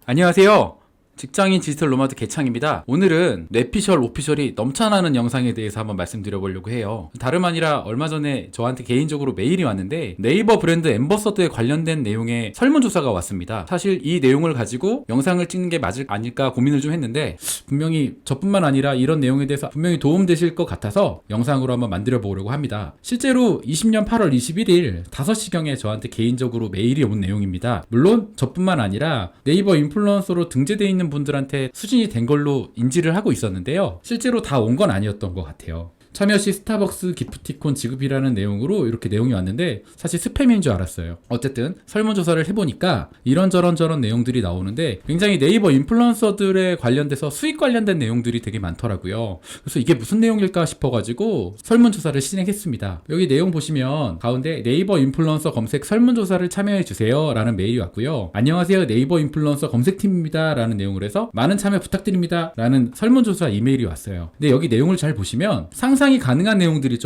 안녕하세요. 직장인 디지털 노마드 개창입니다. 오늘은 뇌피셜, 오피셜이 넘쳐나는 영상에 대해서 한번 말씀드려보려고 해요. 다름 아니라 얼마 전에 저한테 개인적으로 메일이 왔는데 네이버 브랜드 앰버서더에 관련된 내용의 설문조사가 왔습니다. 사실 이 내용을 가지고 영상을 찍는 게 맞을 아닐까 고민을 좀 했는데 분명히 저뿐만 아니라 이런 내용에 대해서 분명히 도움되실 것 같아서 영상으로 한번 만들어 보려고 합니다. 실제로 20년 8월 21일 5시경에 저한테 개인적으로 메일이 온 내용입니다. 물론 저뿐만 아니라 네이버 인플루언서로 등재되어 있는 분들한테 수진이 된 걸로 인지를 하고 있었는데요. 실제로 다 온 건 아니었던 것 같아요. 참여 시 스타벅스 기프티콘 지급이라는 내용으로 이렇게 내용이 왔는데 사실 스팸인 줄 알았어요. 어쨌든 설문조사를 해보니까 이런저런 내용들이 나오는데 굉장히 네이버 인플루언서들에 관련돼서 수익 관련된 내용들이 되게 많더라고요. 그래서 이게 무슨 내용일까 싶어가지고 설문조사를 진행했습니다. 여기 내용 보시면 가운데 네이버 인플루언서 검색 설문조사를 참여해주세요 라는 메일이 왔고요. 안녕하세요, 네이버 인플루언서 검색팀입니다 라는 내용을 해서 많은 참여 부탁드립니다 라는 설문조사 이메일이 왔어요. 근데 여기 내용을 잘 보시면 상상이 가능한 내용들이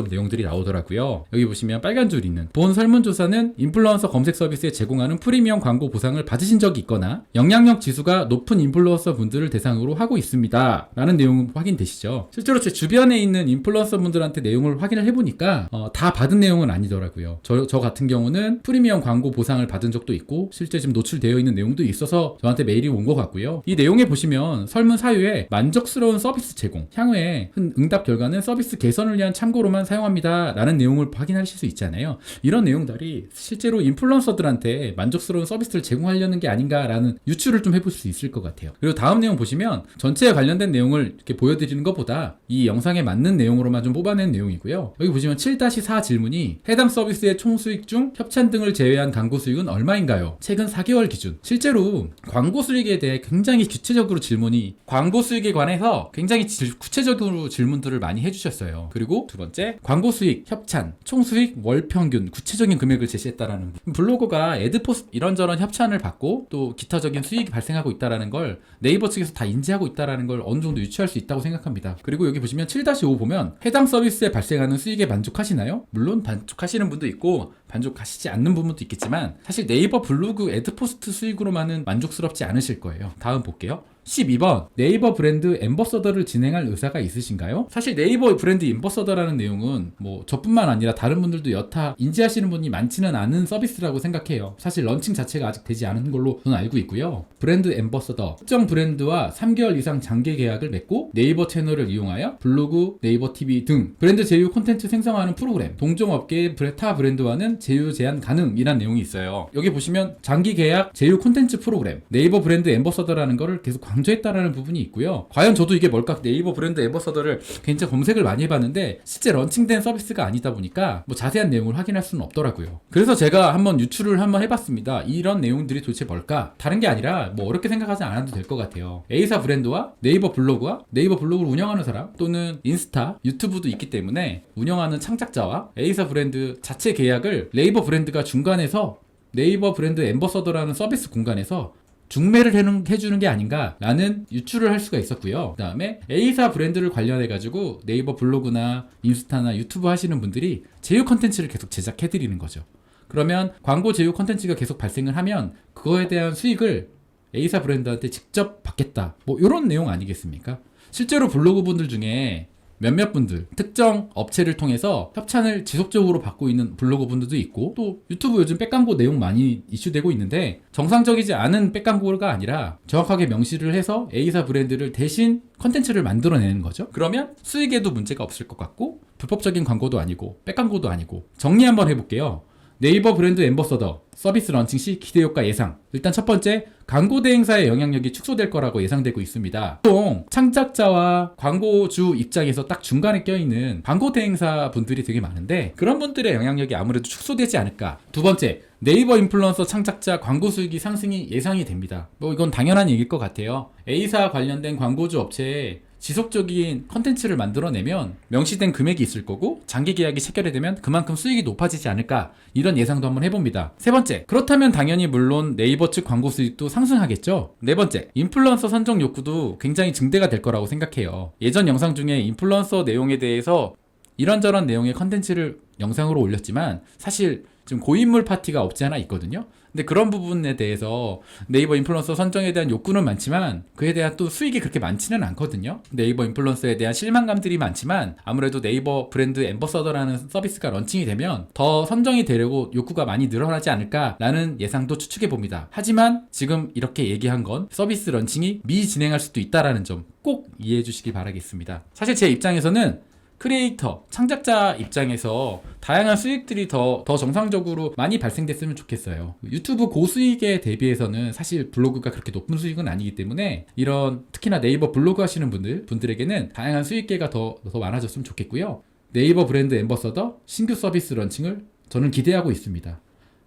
나오더라고요. 여기 보시면 빨간 줄 있는 본 설문조사는 인플루언서 검색 서비스에 제공하는 프리미엄 광고 보상을 받으신 적이 있거나 영향력 지수가 높은 인플루언서 분들을 대상으로 하고 있습니다 라는 내용 확인되시죠? 실제로 제 주변에 있는 인플루언서 분들한테 내용을 확인을 해보니까 다 받은 내용은 아니더라고요. 저 같은 경우는 프리미엄 광고 보상을 받은 적도 있고 실제 지금 노출되어 있는 내용도 있어서 저한테 메일이 온 것 같고요. 이 내용에 보시면 설문 사유에 만족스러운 서비스 제공, 향후에 응답 결과는 서비스 개선을 위한 참고로만 사용합니다 라는 내용을 확인하실 수 있잖아요. 이런 내용들이 실제로 인플루언서들한테 만족스러운 서비스를 제공하려는 게 아닌가 라는 유추를 좀 해볼 수 있을 것 같아요. 그리고 다음 내용 보시면 전체에 관련된 내용을 이렇게 보여드리는 것보다 이 영상에 맞는 내용으로만 좀 뽑아낸 내용이고요. 여기 보시면 7-4 질문이 해당 서비스의 총 수익 중 협찬 등을 제외한 광고 수익은 얼마인가요? 최근 4개월 기준. 실제로 광고 수익에 대해 굉장히 구체적으로 질문이, 광고 수익에 관해서 굉장히 구체적으로 질문들을 많이 해주셨어요. 그리고 두 번째, 광고 수익, 협찬, 총 수익, 월 평균, 구체적인 금액을 제시했다라는 거. 블로거가 애드포스 이런저런 협찬을 받고 또 기타적인 수익이 발생하고 있다라는 걸 네이버 측에서 다 인지하고 있다라는 걸 어느 정도 유추할 수 있다고 생각합니다. 그리고 여기 보시면 7-5 보면 해당 서비스에 발생하는 수익에 만족하시나요? 물론 만족하시는 분도 있고 만족하시지 않는 부분도 있겠지만 사실 네이버 블로그 애드포스트 수익으로만은 만족스럽지 않으실 거예요. 다음 볼게요. 12번, 네이버 브랜드 앰버서더를 진행할 의사가 있으신가요? 사실 네이버 브랜드 앰버서더라는 내용은 뭐 저뿐만 아니라 다른 분들도 여타 인지하시는 분이 많지는 않은 서비스라고 생각해요. 사실 런칭 자체가 아직 되지 않은 걸로 저는 알고 있고요. 브랜드 앰버서더, 특정 브랜드와 3개월 이상 장기 계약을 맺고 네이버 채널을 이용하여 블로그, 네이버 TV 등 브랜드 제휴 콘텐츠 생성하는 프로그램, 동종 업계의 타 브랜드와는 제휴 제한 가능이란 내용이 있어요. 여기 보시면 장기 계약 제휴 콘텐츠 프로그램, 네이버 브랜드 앰버서더라는 거를 계속 강조했다라는 부분이 있고요. 과연 저도 이게 뭘까? 네이버 브랜드 앰버서더를 굉장히 검색을 많이 해봤는데 실제 런칭된 서비스가 아니다 보니까 뭐 자세한 내용을 확인할 수는 없더라고요. 그래서 제가 한번 유출을 한번 해봤습니다. 이런 내용들이 도대체 뭘까? 다른 게 아니라 뭐 어렵게 생각하지 않아도 될 것 같아요. A사 브랜드와 네이버 블로그와 네이버 블로그를 운영하는 사람 또는 인스타, 유튜브도 있기 때문에 운영하는 창작자와 A사 브랜드 자체 계약을 네이버 브랜드가 중간에서 네이버 브랜드 앰버서더라는 서비스 공간에서 중매를 해주는 게 아닌가라는 유추를 할 수가 있었고요. 그 다음에 A사 브랜드를 관련해가지고 네이버 블로그나 인스타나 유튜브 하시는 분들이 제휴 컨텐츠를 계속 제작해드리는 거죠. 그러면 광고 제휴 컨텐츠가 계속 발생을 하면 그거에 대한 수익을 A사 브랜드한테 직접 받겠다. 뭐 이런 내용 아니겠습니까? 실제로 블로그 분들 중에 몇몇 분들, 특정 업체를 통해서 협찬을 지속적으로 받고 있는 블로거 분들도 있고 또 유튜브 요즘 백광고 내용 많이 이슈되고 있는데 정상적이지 않은 백광고가 아니라 정확하게 명시를 해서 A사 브랜드를 대신 컨텐츠를 만들어내는 거죠. 그러면 수익에도 문제가 없을 것 같고 불법적인 광고도 아니고 백광고도 아니고 정리 한번 해볼게요. 네이버 브랜드 앰버서더 서비스 런칭 시 기대 효과 예상. 일단 첫 번째, 광고 대행사의 영향력이 축소될 거라고 예상되고 있습니다. 보통 창작자와 광고주 입장에서 딱 중간에 껴있는 광고 대행사 분들이 되게 많은데 그런 분들의 영향력이 아무래도 축소되지 않을까. 두 번째, 네이버 인플루언서 창작자 광고 수익이 상승이 예상이 됩니다. 뭐 이건 당연한 얘기일 것 같아요. A사 관련된 광고주 업체에 지속적인 컨텐츠를 만들어내면 명시된 금액이 있을 거고 장기 계약이 체결이 되면 그만큼 수익이 높아지지 않을까, 이런 예상도 한번 해봅니다. 세 번째, 그렇다면 당연히 물론 네이버 측 광고 수익도 상승하겠죠. 네 번째, 인플루언서 선정 욕구도 굉장히 증대가 될 거라고 생각해요. 예전 영상 중에 인플루언서 내용에 대해서 이런저런 내용의 컨텐츠를 영상으로 올렸지만 사실 지금 고인물 파티가 없지 않아 있거든요. 근데 그런 부분에 대해서 네이버 인플루언서 선정에 대한 욕구는 많지만 그에 대한 또 수익이 그렇게 많지는 않거든요. 네이버 인플루언서에 대한 실망감들이 많지만 아무래도 네이버 브랜드 앰버서더라는 서비스가 런칭이 되면 더 선정이 되려고 욕구가 많이 늘어나지 않을까라는 예상도 추측해 봅니다. 하지만 지금 이렇게 얘기한 건 서비스 런칭이 미진행할 수도 있다라는 점 꼭 이해해 주시기 바라겠습니다. 사실 제 입장에서는 크리에이터, 창작자 입장에서 다양한 수익들이 더 정상적으로 많이 발생됐으면 좋겠어요. 유튜브 고수익에 대비해서는 사실 블로그가 그렇게 높은 수익은 아니기 때문에 이런 특히나 네이버 블로그 하시는 분들에게는 다양한 수익계가 더 많아졌으면 좋겠고요. 네이버 브랜드 앰버서더 신규 서비스 런칭을 저는 기대하고 있습니다.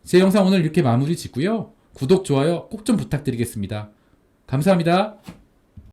제 영상 오늘 이렇게 마무리 짓고요. 구독, 좋아요 꼭 좀 부탁드리겠습니다. 감사합니다.